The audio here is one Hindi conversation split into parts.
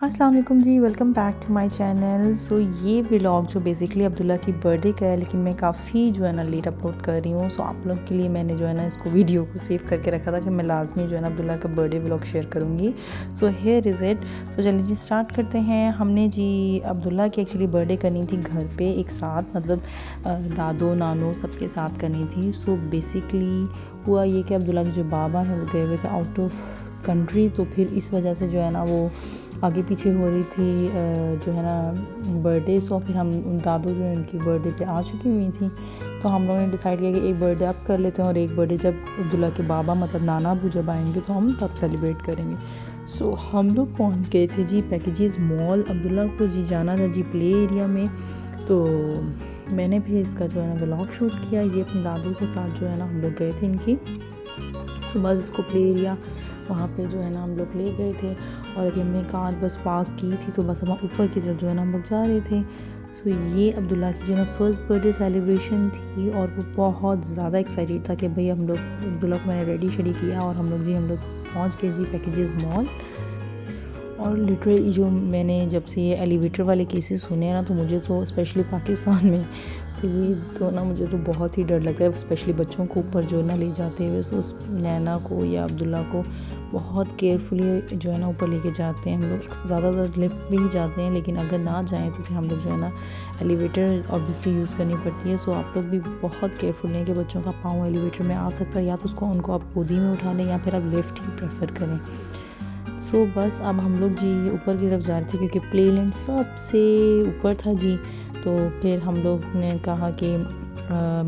अस्सलाम वालेकुम जी, welcome back to my channel. So ये व्लॉग जो बेसिकली अब्दुल्ला की बर्थडे का है, लेकिन मैं काफ़ी जो है ना लेट अपलोड कर रही हूँ। सो आप लोग के लिए मैंने जो है ना इसको वीडियो को सेव करके रखा था कि मैं लाजमी जो है ना अब्दुल्ला का बर्थडे व्लॉग शेयर करूँगी। So here is it. तो चलिए जी स्टार्ट करते हैं। हमने जी अब्दुल्ला की एक्चुअली बर्थडे करनी थी घर पे एक साथ, मतलब दादो नानो सबके साथ करनी थी। सो बेसिकली हुआ ये कि अब्दुल्ला के जो बाबा हैं वो गए हुए थे आउट ऑफ कंट्री, तो फिर इस वजह से जो है ना वो आगे पीछे हो रही थी जो है ना बर्थडे। सो फिर हम दादू जो है उनकी बर्थडे पे आ चुकी हुई थी, तो हम लोगों ने डिसाइड किया कि एक बर्थडे अब कर लेते हैं और एक बर्थडे जब अब्दुल्ला के बाबा मतलब नाना अबू जब आएंगे तो हम तब सेलिब्रेट करेंगे। सो हम लोग पहुंच गए थे जी पैकेजेस मॉल। अब्दुल्ला को जी जाना था जी प्ले एरिया में, तो मैंने भी इसका जो है ना व्लॉग शूट किया। ये अपने दादू के साथ जो है ना हम लोग गए थे इनकी। सो बस इसको प्ले एरिया वहाँ पे जो है ना हम लोग ले गए थे और अभी हमने कार बस पार्क की थी, तो बस हम ऊपर की तरफ जो है ना हम लोग जा रहे थे। सो ये अब्दुल्ला की जो है ना फर्स्ट बर्थडे सेलिब्रेशन थी और वो बहुत ज़्यादा एक्साइटेड था कि भाई हम लोग अब्दुल्ला को मैंने रेडी शेडी किया और हम लोग पहुँच गए जी पैकेजेस मॉल। और लिटरली जो मैंने जब से ये एलिवेटर वाले केसेस सुने हैं ना, तो मुझे तो स्पेशली पाकिस्तान में तो ये तो ना मुझे तो बहुत ही डर लगता है, स्पेशली बच्चों को ऊपर जो ना ले जाते हुए। सो उस नैना को या अब्दुल्ला को बहुत केयरफुली जो है ना ऊपर लेके जाते हैं हम लोग। ज़्यादातर लिफ्ट में ही जाते हैं, लेकिन अगर ना जाएँ तो फिर हम लोग जो है ना एलिवेटर ऑब्वियसली यूज़ करनी पड़ती है। सो आप लोग भी बहुत केयरफुल लें कि बच्चों का पाँव एलिवेटर में आ सकता है, या तो उसको उनको आप गोदी में उठा लें या फिर आप लिफ्ट ही प्रेफर करें। सो बस अब हम लोग जी ऊपर की तरफ जा रहे थे क्योंकि प्लेलैंड सबसे ऊपर था जी। तो फिर हम लोग ने कहा कि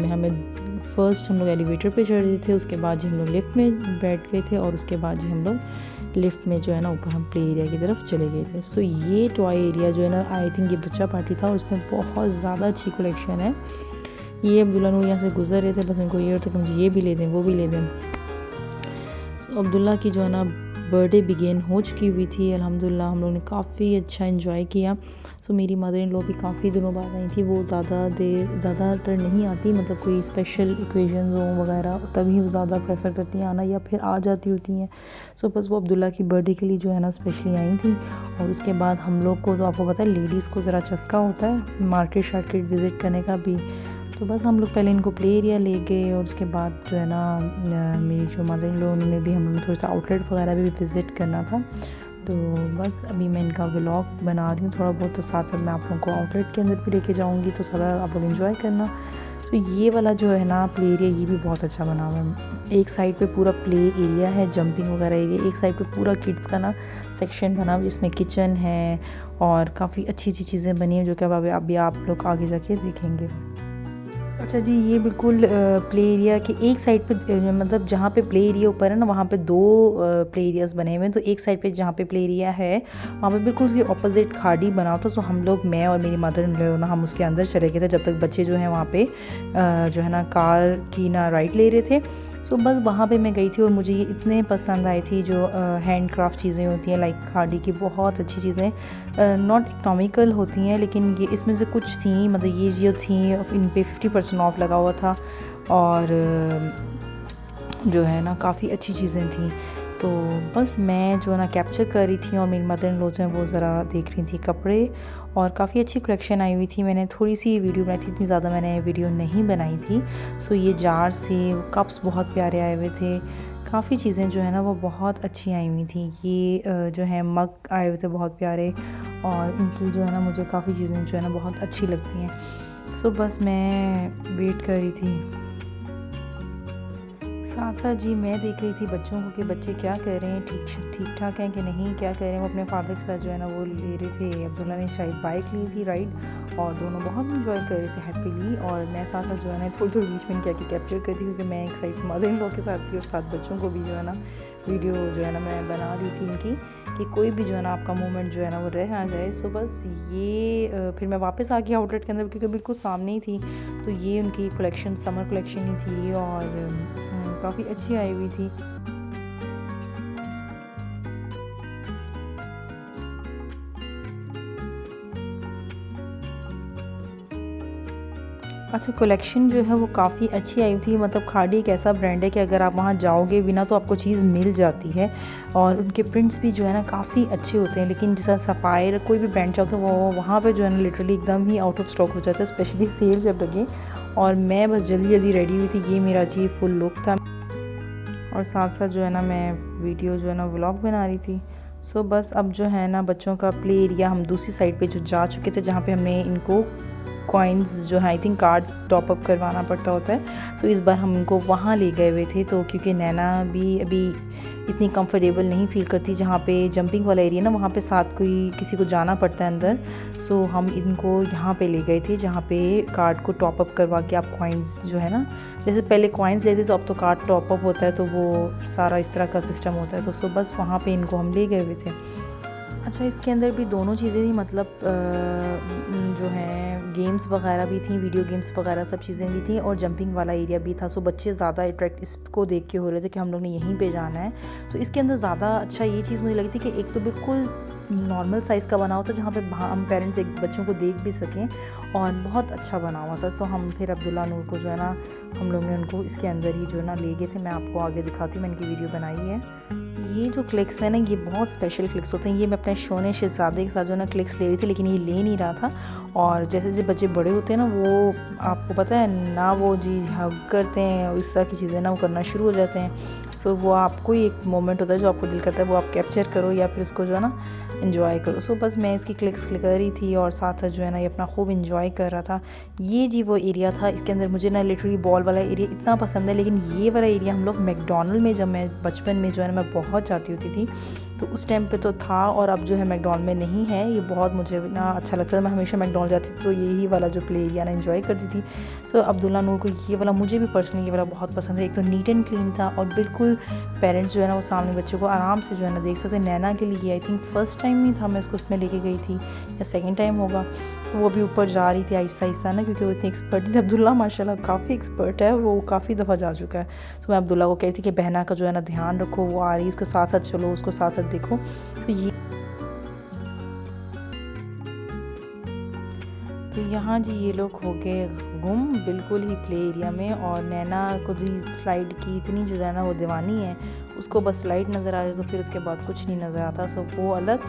हमें फ़र्स्ट हम लोग एलिवेटर पे चढ़ रहे थे, उसके बाद जी हम लोग लिफ्ट में बैठ गए थे और उसके बाद जी हम लोग लिफ्ट में जो है ना ऊपर हम प्ले एरिया की तरफ चले गए थे। सो ये टॉय एरिया जो है ना आई थिंक ये बच्चा पार्टी था और उसमें बहुत ज़्यादा अच्छी कलेक्शन है। ये अब्दुल्ला नूर यहाँ से गुजर रहे थे, बस उनको ये होता कि मुझे ये भी ले दें वो भी ले दें। सो अब्दुल्ला की जो है ना बर्थडे बिगेन हो चुकी हुई थी अल्हम्दुलिल्लाह। हम लोग ने काफ़ी अच्छा एंजॉय किया। सो मेरी मदर इन लॉ भी काफ़ी दिनों बाद आई थी। वो ज़्यादातर नहीं आती, मतलब कोई स्पेशल इक्वेशंस हो वगैरह तभी वो ज़्यादा प्रेफर करती हैं आना, या फिर आ जाती होती हैं। सो बस वो अब्दुल्ला की बर्थडे के लिए जो है ना स्पेशली आई थी। और उसके बाद हम लोग को तो आपको पता है लेडीज़ को ज़रा चस्का होता है मार्केट शार्केट विज़िट करने का भी। तो बस हम लोग पहले इनको प्ले एरिया ले गए और उसके बाद जो है ना मेरी जो मदर इन लॉ उन्होंने भी हम थोड़ा सा आउटलेट वगैरह भी विज़िट करना था। तो बस अभी मैं इनका व्लॉग बना रही हूँ थोड़ा बहुत, तो साथ साथ मैं आप लोगों को आउटलेट के अंदर भी लेके जाऊँगी, तो सारा आप लोग एंजॉय करना। तो ये वाला जो है ना प्ले एरिया ये भी बहुत अच्छा बना हुआ है। एक साइड पे पूरा प्ले एरिया है, जंपिंग वगैरह एरिया, एक साइड पे पूरा किड्स का ना सेक्शन बना हुआ जिसमें किचन है और काफ़ी अच्छी अच्छी चीज़ें बनी हैं जो कि अब अभी आप लोग आगे जाके देखेंगे। अच्छा जी, ये बिल्कुल प्ले एरिया के एक साइड पे मतलब जहाँ पे प्ले एरिया ऊपर है ना वहाँ पे दो प्ले एरियाज़ बने हुए हैं। तो एक साइड पे जहाँ पे प्ले एरिया है वहाँ पे बिल्कुल उसके ऑपोजिट खाड़ी बना था। सो हम लोग मैं और मेरी मदर इन लॉ ना हम उसके अंदर चले गए थे जब तक बच्चे जो हैं वहाँ पे जो है ना कार की ना राइड ले रहे थे। सो बस वहाँ पे मैं गई थी और मुझे ये इतने पसंद आई थी जो हैंड क्राफ्ट चीज़ें होती हैं, लाइक खाड़ी की बहुत अच्छी चीज़ें, नॉट इकनॉमिकल होती हैं लेकिन ये इसमें से कुछ थी, मतलब ये जो थी इन पे 50% ऑफ लगा हुआ था और जो है ना काफ़ी अच्छी चीज़ें थी। तो बस मैं जो है ना कैप्चर कर रही थी और मेरी मदर इन लॉ जो है वो ज़रा देख रही थी कपड़े, और काफ़ी अच्छी कलेक्शन आई हुई थी। मैंने थोड़ी सी वीडियो बनाई थी, इतनी ज़्यादा मैंने वीडियो नहीं बनाई थी। सो ये जार्स थे, कप्स बहुत प्यारे आए हुए थे, काफ़ी चीज़ें जो है ना वो बहुत अच्छी आई हुई थी। ये जो है मग आए हुए थे बहुत प्यारे, और इनकी जो है ना मुझे काफ़ी चीज़ें जो है ना बहुत अच्छी लगती हैं। सो बस मैं वेट कर रही थी, साथ साथ जी मैं देख रही थी बच्चों को कि बच्चे क्या कर रहे हैं, ठीक ठाक हैं कि नहीं, क्या कर रहे हैं। वो अपने फादर के साथ जो है ना वो ले रहे थे। अब्दुल्ला ने शायद बाइक ली थी राइड, और दोनों बहुत इंजॉय कर रहे थे हैप्पीली। और मैं साथ साथ जो है ना थोड़ी बीच में क्या कैप्चर करती थी क्योंकि मैं एक साइड मदर इन लॉ के साथ थी और साथ बच्चों को भी जो है ना वीडियो जो है ना मैं बना रही थी इनकी, कि कोई भी जो है ना आपका मोमेंट जो है ना वो रह आ जाए। सो बस ये फिर मैं वापस आ गई आउटलेट के अंदर क्योंकि बिल्कुल सामने ही थी। तो ये उनकी कलेक्शन समर कलेक्शन ही थी और काफ़ी अच्छी आई हुई थी। अच्छा, कलेक्शन जो है वो काफ़ी अच्छी आई थी। मतलब खाड़ी एक ऐसा ब्रांड है कि अगर आप वहाँ जाओगे बिना तो आपको चीज़ मिल जाती है, और उनके प्रिंट्स भी जो है ना काफ़ी अच्छे होते हैं। लेकिन जैसा सफ़ायर कोई भी ब्रांड चाहो वो वहाँ पे जो है ना लिटरली एकदम ही आउट ऑफ स्टॉक हो जाता है, स्पेशली सेल जब लगे। और मैं बस जल्दी जल्दी रेडी हुई थी, ये मेरा जी फुल लुक था, और साथ साथ जो है ना मैं वीडियो जो है ना व्लॉग बना रही थी। सो बस अब जो है ना बच्चों का प्ले एरिया हम दूसरी साइड पे जो जा चुके थे, जहाँ पे हमने इनको कॉइन्स जो है I think card top up करवाना पड़ता होता है। सो इस बार हम इनको वहाँ ले गए हुए थे, तो क्योंकि नैना भी अभी इतनी कंफर्टेबल नहीं फील करती, जहाँ पे जंपिंग वाला एरिया ना वहाँ पे साथ कोई किसी को जाना पड़ता है अंदर। सो हम इनको यहाँ पे ले गए थे, जहाँ पे कार्ड को टॉप अप करवा के आप कॉइन्स जो है ना, जैसे पहले कॉइन्स लेते तो अब तो कार्ड टॉप अप होता है, तो वो सारा इस तरह का सिस्टम होता है। तो सो बस वहाँ पे इनको हम ले गए हुए थे। अच्छा, इसके अंदर भी दोनों चीज़ें थी, मतलब जो है गेम्स वगैरह भी थी, वीडियो गेम्स वगैरह सब चीज़ें भी थी, और जंपिंग वाला एरिया भी था। सो बच्चे ज़्यादा अट्रैक्ट इसको देख के हो रहे थे कि हम लोग ने यहीं पे जाना है। सो इसके अंदर ज़्यादा अच्छा ये चीज़ मुझे लगी थी कि एक तो बिल्कुल नॉर्मल साइज़ का बना हुआ था, जहाँ पे हम पेरेंट्स एक बच्चों को देख भी सकें, और बहुत अच्छा बना हुआ था। सो हम फिर अब्दुल्ला नूर को जो है ना हम लोग ने उनको इसके अंदर ही जो है ना ले गए थे। मैं आपको आगे दिखाती हूँ, मैंने इनकी वीडियो बनाई है। ये जो क्लिक्स है ना, ये बहुत स्पेशल क्लिक्स होते हैं। ये मैं अपने शोने शहजादे के साथ जो ना क्लिक्स ले रही थी, लेकिन ये ले नहीं रहा था। और जैसे जैसे बच्चे बड़े होते हैं ना, वो आपको पता है ना, वो जी हग करते हैं और इस तरह की चीज़ें ना वो करना शुरू हो जाते हैं। सो वो आपको ही एक मोमेंट होता है जो आपको दिल करता है वो आप कैप्चर करो, या फिर उसको जो है ना इन्जॉय करो। सो बस मैं इसकी क्लिक्स कर रही थी, और साथ साथ जो है ना ये अपना खूब इन्जॉय कर रहा था। ये जी वो एरिया था, इसके अंदर मुझे ना लिटरली बॉल वाला एरिया इतना पसंद है, लेकिन ये वाला एरिया हम लोग मैकडॉनल्ड में, जब मैं बचपन में जो है ना मैं बहुत जाती होती थी, तो उस टाइम पे तो था, और अब जो है मैकडॉनल्ड में नहीं है। ये बहुत मुझे ना अच्छा लगता था, मैं हमेशा मैकडॉनल्ड जाती थी तो यही वाला जो प्ले एरिया ना इन्जॉय करती थी। तो अब्दुल्ला नूर को ये वाला, मुझे भी पर्सनली ये वाला बहुत पसंद है। एक तो नीट एंड क्लीन था, और बिल्कुल पेरेंट्स जो है ना वो सामने बच्चे को आराम से जो है ना देख सकते हैं। नैना के लिए आई थिंक फ़र्स्ट टाइम ही था मैं उसको उसमें लेके गई थी, या सेकेंड टाइम होगा। वो भी ऊपर जा रही थी आहिस्ता आहिस्ता ना, क्योंकि वो इतनी एक्सपर्ट थी। अब्दुल्ला माशाल्लाह काफ़ी एक्सपर्ट है, वो काफ़ी दफ़ा जा चुका है। तो मैं अब्दुल्ला को कह रही थी कि बहना का जो है ना ध्यान रखो, वो आ रही है, उसके साथ साथ चलो, उसको साथ साथ देखो। तो यहाँ जी ये लोग हो गए गुम बिल्कुल ही प्ले एरिया में, और नैना को जी स्लाइड की इतनी जो है ना वो दीवानी है, उसको बस स्लाइड नज़र आ रही, तो फिर उसके बाद कुछ नहीं नज़र आता। सो वो अलग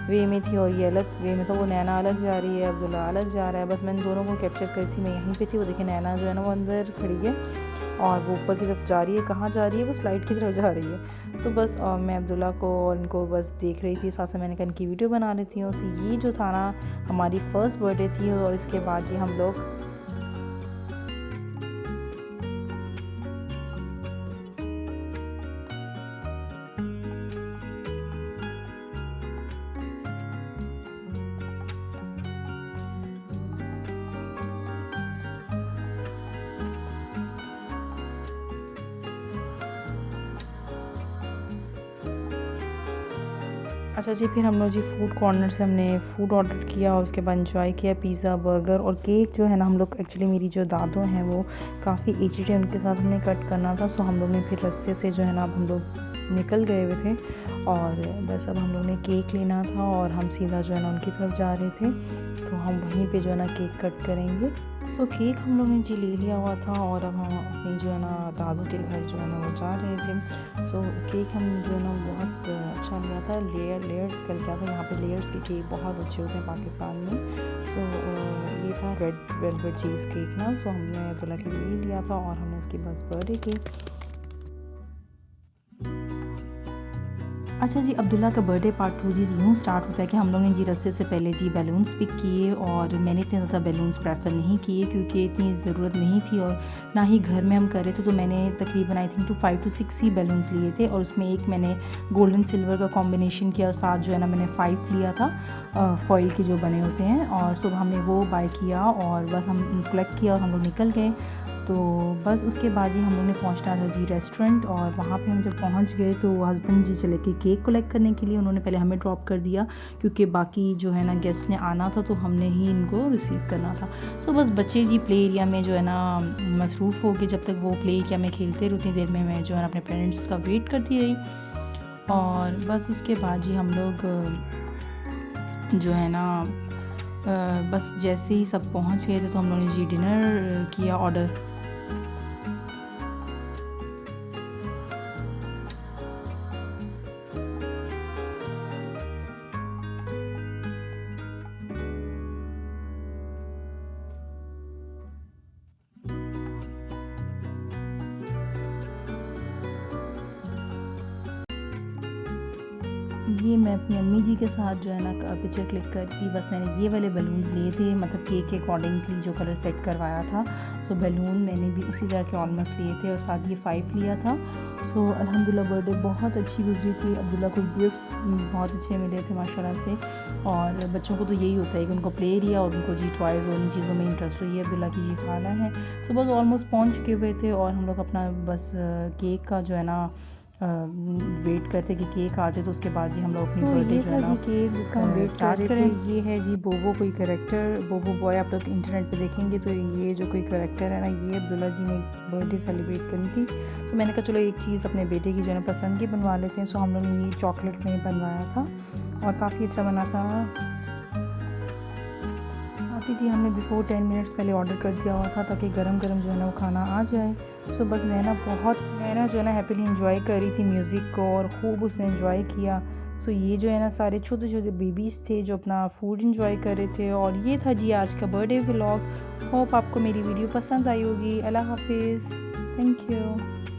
वे में थी और ये अलग वे में था। वो नैना अलग जा रही है, अब्दुल्ला अलग जा रहा है। बस मैंने दोनों को कैप्चर करी थी, मैं यहीं पे थी। वो देखिए नैना जो है ना वो अंदर खड़ी है, और वो ऊपर की तरफ जा रही है। कहाँ जा रही है? वो स्लाइड की तरफ जा रही है। तो बस मैं अब्दुल्ला को और इनको बस देख रही थी, साथ में मैंने कहा इनकी वीडियो बना रही थी। तो ये जो था ना हमारी फ़र्स्ट बर्थडे थी, और इसके बाद जी हम लोग अच्छा जी, फिर हम लोग जी फूड कॉर्नर से हमने फ़ूड ऑर्डर किया, और उसके बाद इंजॉय किया पिज़्ज़ा, बर्गर और केक जो है ना। हम लोग एक्चुअली मेरी जो दादू हैं वो काफ़ी एजड है, उनके साथ हमने कट करना था। सो हम लोग ने फिर रास्ते से जो है ना अब हम लोग निकल गए हुए थे, और बस अब हम लोग ने केक लेना था, और हम सीधा जो है ना उनकी तरफ जा रहे थे। तो हम वहीं पे जो है ना केक कट करेंगे। सो केक हम लोग ने जी ले लिया हुआ था, और अब हम अपनी जो है ना दादू के घर जो है ना वो जा रहे थे। सो केक हम जो है ना बहुत अच्छा लिया था, लेयर्स कर लिया था। यहाँ पे लेयर्स के केक बहुत अच्छे होते हैं पाकिस्तान में। सो ये था रेड वेलवेट चीज़ केक ना। सो हमने अब्दुल्ला के लिए लिया था, और हमने उसकी बस बर्थडे की। अच्छा जी, अब्दुल्ला का बर्थडे पार्ट तो जी यूँ स्टार्ट होता है कि हम लोग ने जी रस्ते से पहले जी बैलून्स पिक किए, और मैंने इतने ज़्यादा बैलून्स प्रेफर नहीं किए क्योंकि इतनी ज़रूरत नहीं थी, और ना ही घर में हम कर रहे थे। तो मैंने तकरीबन I think 5 to 6 he balloons लिए थे, और उसमें एक मैंने गोल्डन सिल्वर का कॉम्बिनेशन किया, और साथ जो है ना मैंने 5 लिया था फॉइल के जो बने होते हैं। और सुबह हमने वो बाय किया, और बस हम कलेक्ट किया और हम लोग निकल गए। तो बस उसके बाद ही हम लोग ने पहुंचना था जी रेस्टोरेंट, और वहाँ पे हम जब पहुंच गए तो हस्बैंड जी चले गए केक कलेक्ट करने के लिए। उन्होंने पहले हमें ड्रॉप कर दिया, क्योंकि बाकी जो है ना गेस्ट ने आना था, तो हमने ही इनको रिसीव करना था। सो बस बच्चे जी प्ले एरिया में जो है ना मसरूफ़ हो गए। जब तक वो प्ले एरिया में खेलते रहे उतनी देर में मैं जो है ना अपने पेरेंट्स का वेट करती रही। और बस उसके बाद जी हम लोग जो है ना बस जैसे ही सब पहुंच गए थे तो हम लोगों ने जी डिनर किया ऑर्डर। ये मैं अपनी अम्मी जी के साथ जो है ना पिक्चर क्लिक करी थी। बस मैंने ये वाले बलून्स लिए थे, मतलब केक के अकॉर्डिंगली जो कलर सेट करवाया था। सो बलून मैंने भी उसी तरह के ऑलमोस्ट लिए थे और साथ ये 5 लिया था। सो अल्हम्दुलिल्लाह बर्थडे बहुत अच्छी गुजरी थी। अब्दुल्ला को गिफ्ट्स बहुत अच्छे मिले थे माशाल्लाह से। और बच्चों को तो यही होता है कि उनको प्ले एरिया और उनको जी टॉयज़ और इन चीज़ों में इंटरेस्ट हुई है। अब्दुल्ला की जी खाला है। सो बस ऑलमोस्ट पहुँच चुके हुए थे और हम लोग अपना बस केक का जो है ना वेट करते कि केक आ जाए, तो उसके बाद जी हम लोग अपनी बर्थडे जो है ना केक जिसका हम वेट स्टार्ट कर रहे करें। थे, ये है जी बोबो कोई कैरेक्टर, बोबो बॉय। आप लोग इंटरनेट पे देखेंगे तो ये जो कोई कैरेक्टर है ना, ये अब्दुल्ला जी ने बर्थडे सेलिब्रेट करी थी। तो मैंने कहा चलो एक चीज़ अपने बेटे की जो है ना पसंद की बनवा लेते हैं। सो हम लोगों ने ये चॉकलेट में बनवाया था और काफ़ी अच्छा बना था। साथ ही जी हमने बिफोर 10 मिनट्स पहले ऑर्डर कर दिया हुआ था ताकि गरम गरम जो है ना वो खाना आ जाए। सो बस नैना जो है ना हैप्पीली इंजॉय कर रही थी म्यूज़िक को और खूब उसने इंजॉय किया। सो ये जो है ना सारे छोटे छोटे बेबीज़ थे जो अपना फूड इंजॉय कर रहे थे। और ये था जी आज का बर्थडे व्लॉग। होप आपको मेरी वीडियो पसंद आई होगी। अल्लाह हाफिज़, थैंक यू।